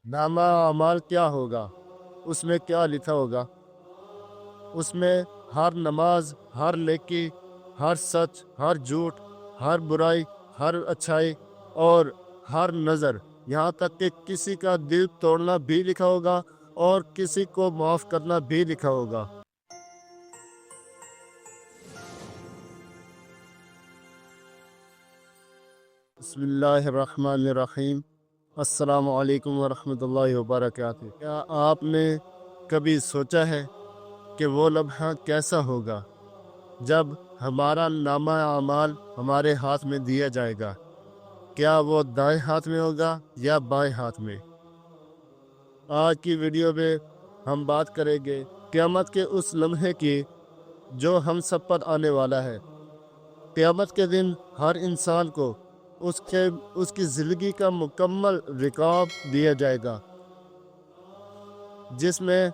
नामा अमाल क्या होगा, उसमें क्या लिखा होगा। उसमें हर नमाज, हर नेकी, हर सच, हर झूठ, हर बुराई, हर अच्छाई और हर नज़र, यहाँ तक कि किसी का दिल तोड़ना भी लिखा होगा और किसी को माफ़ करना भी लिखा होगा। बिस्मिल्लाहिर्रहमानिर्रहीम। अस्सलामु अलैकुम वरहमतुल्लाहि वबरकातुहू। क्या आपने कभी सोचा है कि वो लम्हा कैसा होगा जब हमारा नामा अमाल हमारे हाथ में दिया जाएगा? क्या वो दाएं हाथ में होगा या बाएं हाथ में? आज की वीडियो में हम बात करेंगे क़यामत के उस लम्हे की जो हम सब पर आने वाला है। क़यामत के दिन हर इंसान को उसके उसकी ज़िंदगी का मुकम्मल रिकॉर्ड दिया जाएगा, जिसमें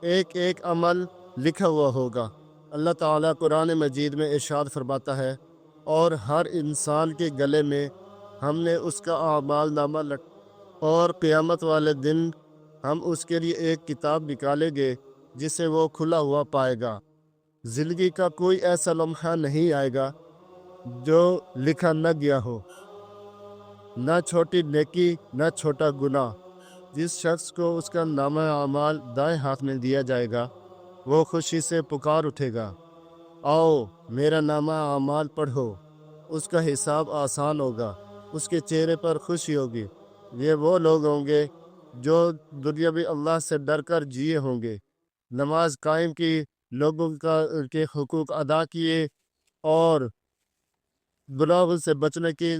एक एक अमल लिखा हुआ होगा। अल्लाह ताला कुरान मजीद में इरशाद फरमाता है, और हर इंसान के गले में हमने उसका आमाल नामा लट, और क़यामत वाले दिन हम उसके लिए एक किताब निकालेंगे जिसे वो खुला हुआ पाएगा। ज़िंदगी का कोई ऐसा लम्हा नहीं आएगा जो लिखा न गया हो, न छोटी नेकी न छोटा गुनाह। जिस शख्स को उसका नामा अमाल दाएं हाथ में दिया जाएगा, वो खुशी से पुकार उठेगा, आओ मेरा नामा अमाल पढ़ो। उसका हिसाब आसान होगा, उसके चेहरे पर खुशी होगी। ये वो लोग होंगे जो दुनिया में अल्लाह से डर कर जिए होंगे, नमाज कायम की, लोगों के हुकूक अदा किए और गुनाहों से बचने की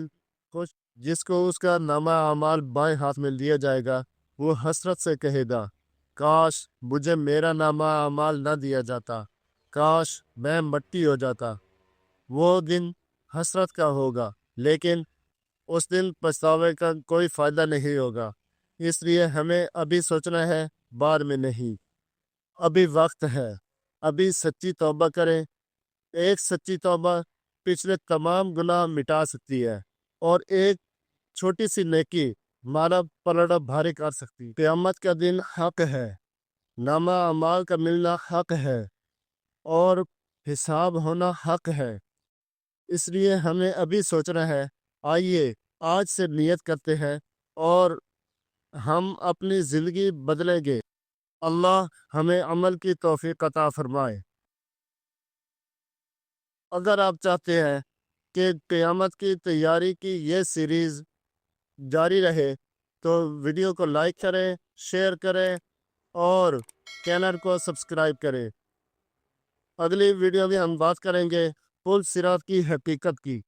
कोशिश। जिसको उसका नामा अमाल बाएं हाथ में लिया जाएगा, वो हसरत से कहेगा, काश मुझे मेरा नामा अमाल न दिया जाता, काश मैं मट्टी हो जाता। वो दिन हसरत का होगा, लेकिन उस दिन पछतावे का कोई फ़ायदा नहीं होगा। इसलिए हमें अभी सोचना है, बाद में नहीं। अभी वक्त है, अभी सच्ची तौबा करें। एक सच्ची तौबा पिछले तमाम गुनाह मिटा सकती है, और एक छोटी सी नेकी हमारा पलड़ा भारी कर सकती है। क़यामत का दिन हक है, नामा अमाल का मिलना हक है, और हिसाब होना हक है। इसलिए हमें अभी सोचना है। आइए आज से नियत करते हैं और हम अपनी ज़िंदगी बदलेंगे। अल्लाह हमें अमल की तौफीक अता फरमाए। अगर आप चाहते हैं कि क़यामत की तैयारी की ये सीरीज़ जारी रहे, तो वीडियो को लाइक करें, शेयर करें और चैनल को सब्सक्राइब करें। अगली वीडियो में हम बात करेंगे पुल सिरात की हकीकत की।